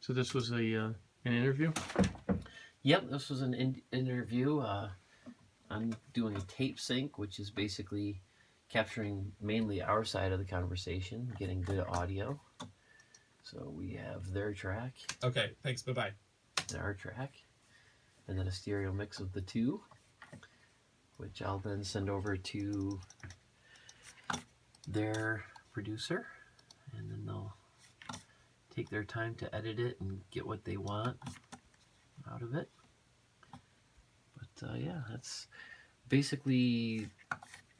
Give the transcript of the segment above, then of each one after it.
So this was an interview? Yep, this was an interview. I'm doing a tape sync, which is basically capturing mainly our side of the conversation, getting good audio. So we have their track. Okay, thanks. Bye-bye. And our track. And then a stereo mix of the two, which I'll then send over to their producer. And then they'll take their time to edit it and get what they want out of it. But yeah, that's basically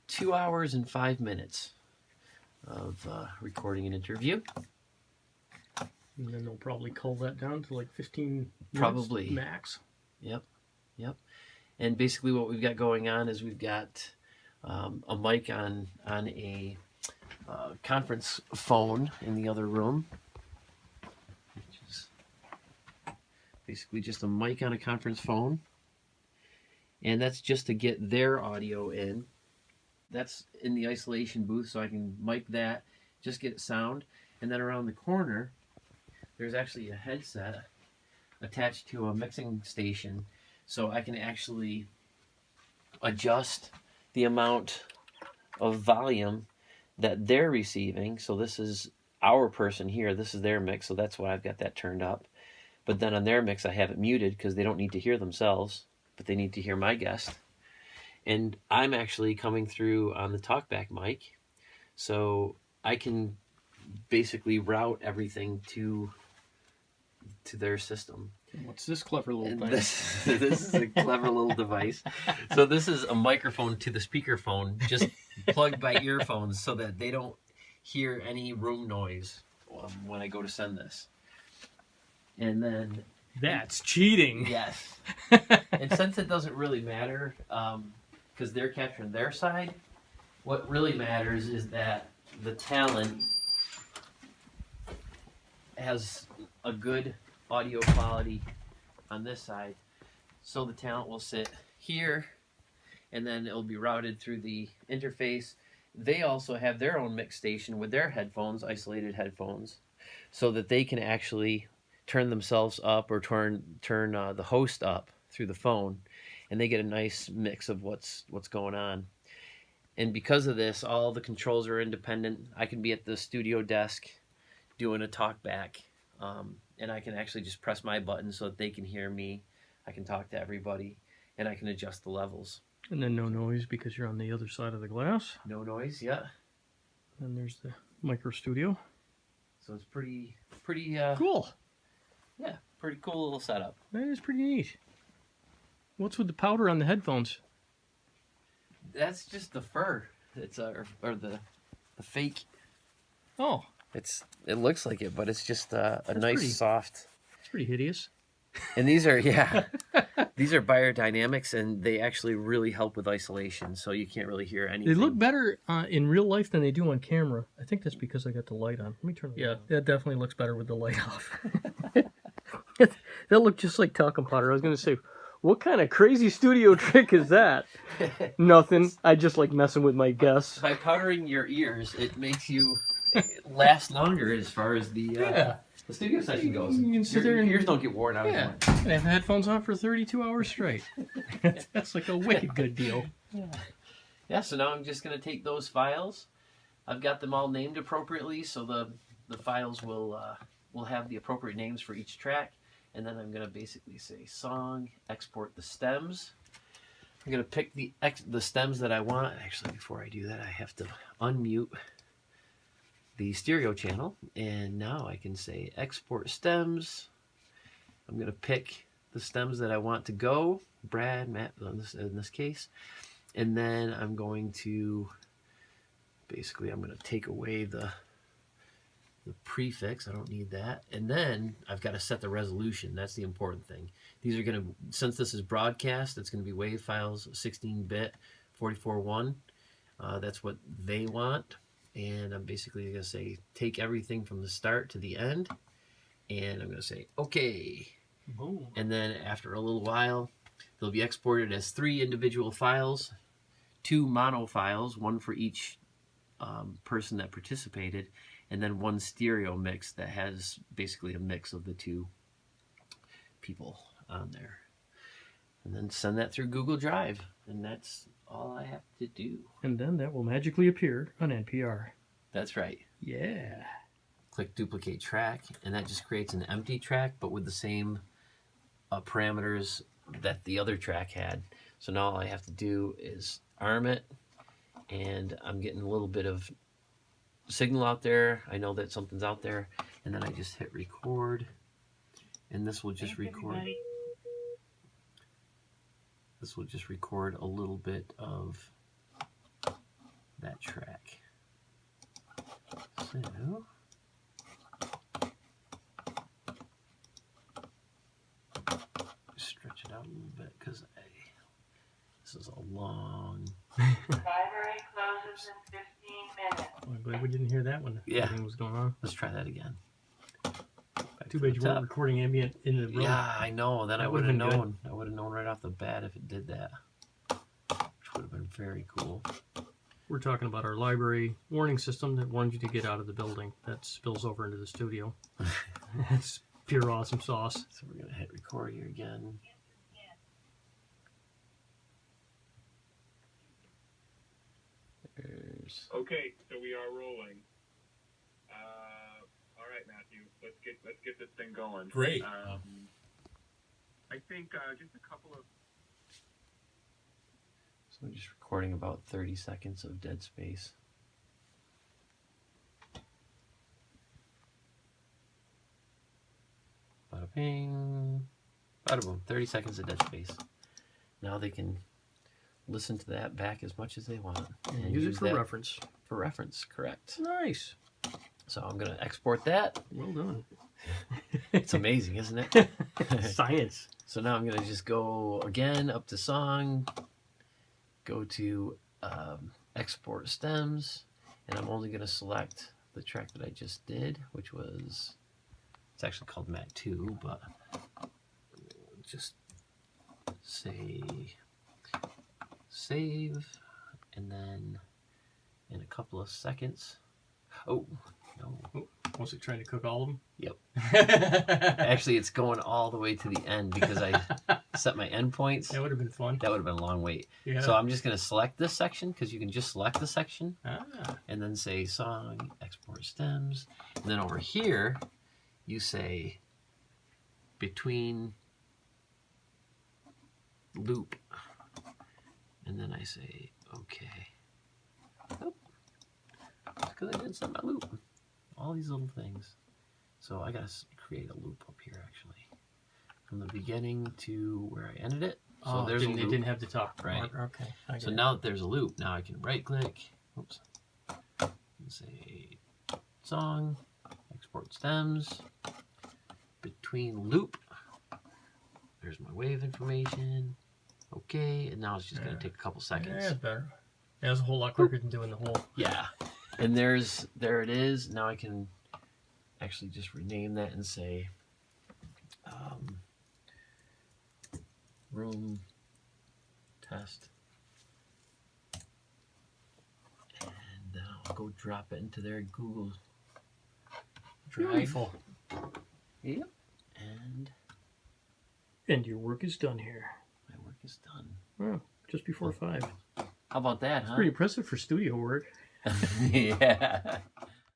2 hours and 5 minutes of recording an interview. And then they'll probably cull that down to like 15 minutes Probably. max. Yep. And basically what we've got going on is we've got a mic on a conference phone in the other room, which is basically just a mic on a conference phone. And that's just to get their audio in. That's in the isolation booth, so I can mic that, just get sound. And then around the corner, there's actually a headset attached to a mixing station, so I can actually adjust the amount of volume that they're receiving. So this is our person here, this is their mix, so that's why I've got that turned up. But then on their mix, I have it muted because they don't need to hear themselves, but they need to hear my guest. And I'm actually coming through on the talkback mic, so I can basically route everything to their system. What's this clever little thing? This is a clever little device. So this is a microphone to the speakerphone, just plugged by earphones so that they don't hear any room noise when I go to send this. And then... That's cheating. Yes. And since it doesn't really matter, because they're capturing their side, what really matters is that the talent has a good audio quality on this side. So the talent will sit here, and then it'll be routed through the interface. They also have their own mix station with their headphones, isolated headphones, so that they can actually turn themselves up or turn the host up through the phone, and they get a nice mix of what's going on. And because of this, all the controls are independent. I can be at the studio desk doing a talk back, and I can actually just press my button so that they can hear me. I can talk to everybody, and I can adjust the levels. And then no noise because you're on the other side of the glass. No noise, yeah. And there's the micro studio. So it's pretty Cool. Yeah, pretty cool little setup. That is pretty neat. What's with the powder on the headphones? That's just the fur. It's or the fake. Oh, It looks like it, but it's just a nice pretty- soft. it's pretty hideous. And these are these are biodynamics, and they actually really help with isolation, so you can't really hear anything. They look better in real life than they do on camera. I think that's because I got the light on. Let me turn it on. Yeah, that definitely looks better with the light off. That looked just like talcum powder. I was going to say, what kind of crazy studio trick is that? Nothing. I just like messing with my guests. By powdering your ears, it makes you last longer as far as the studio session goes. You can sit there Your and- ears don't get worn out. Yeah, As much. and have headphones on for 32 hours straight. That's like a wicked good deal. Yeah, so now I'm just going to take those files. I've got them all named appropriately, so the files will have the appropriate names for each track. And then I'm going to basically say song, export the stems. I'm going to pick the stems that I want. Actually, before I do that, I have to unmute the stereo channel. And now I can say export stems. I'm going to pick the stems that I want to go. Brad, Matt, in this case. And then I'm going to take away the prefix. I don't need that. And then I've got to set the resolution. That's the important thing. These are going to, since this is broadcast, it's going to be WAV files, 16-bit, 44.1. That's what they want. And I'm basically going to say, take everything from the start to the end. And I'm going to say, okay. Boom. And then after a little while, they'll be exported as 3 individual files, 2 mono files, 1 for each person that participated, and then 1 stereo mix that has basically a mix of the two people on there. And then send that through Google Drive. And that's all I have to do. And then that will magically appear on NPR. That's right. Yeah. Click duplicate track, and that just creates an empty track, but with the same parameters that the other track had. So now all I have to do is arm it, and I'm getting a little bit of signal out there. I know that something's out there, and then I just hit record, and this will just record. This will just record a little bit of that track. So stretch it out a little bit because this is a long. Library closes in 15 minutes. Well, I'm glad we didn't hear that when Yeah. everything was going on. Let's try that again. Too bad you weren't recording ambient in the room. Yeah, I know. Then I That would have would've been known. I would have known right off the bat if it did that, which would have been very cool. We're talking about our library warning system that warns you to get out of the building. That spills over into the studio. That's pure awesome sauce. So we're gonna hit record here again. There's. Okay, so we are rolling. All right, Matthew, let's get this thing going. Great. I think just a couple of. So I'm just recording about 30 seconds of dead space. Bada bing. Bada boom. 30 seconds of dead space. Now they can listen to that back as much as they want. And use it for that reference. For reference, correct. Nice. So I'm going to export that. Well done. It's amazing, isn't it? Science. So now I'm going to just go again up to song, go to export stems, and I'm only going to select the track that I just did, which was, it's actually called Mat 2, but just say save, and then in a couple of seconds, oh, no. Was it trying to cook all of them? Yep. Actually, it's going all the way to the end because I set my endpoints. That would have been fun. That would have been a long wait. Yeah. So I'm just going to select this section because you can just select the section Ah. and then say song, export stems. And then over here, you say between loop. And then I say, okay. Oh, because I didn't set my loop. All these little things. So I got to create a loop up here actually. From the beginning to where I ended it. So there's a loop. It didn't have the top. Right. Okay. I So get it. now that there's a loop, now I can right click, oops, and say song, export stems, between loop, there's my wave information, okay, and now it's just going to take a couple Yeah, seconds. it's better. Yeah, it's a whole lot quicker than doing the whole. Yeah, and there it is. Now I can actually just rename that and say room test. And then I'll go drop it into their Google Drive. Beautiful. Yep. And your work is done here. My work is done. Well, just before 5. How about that, huh? Pretty impressive for studio work. Yeah.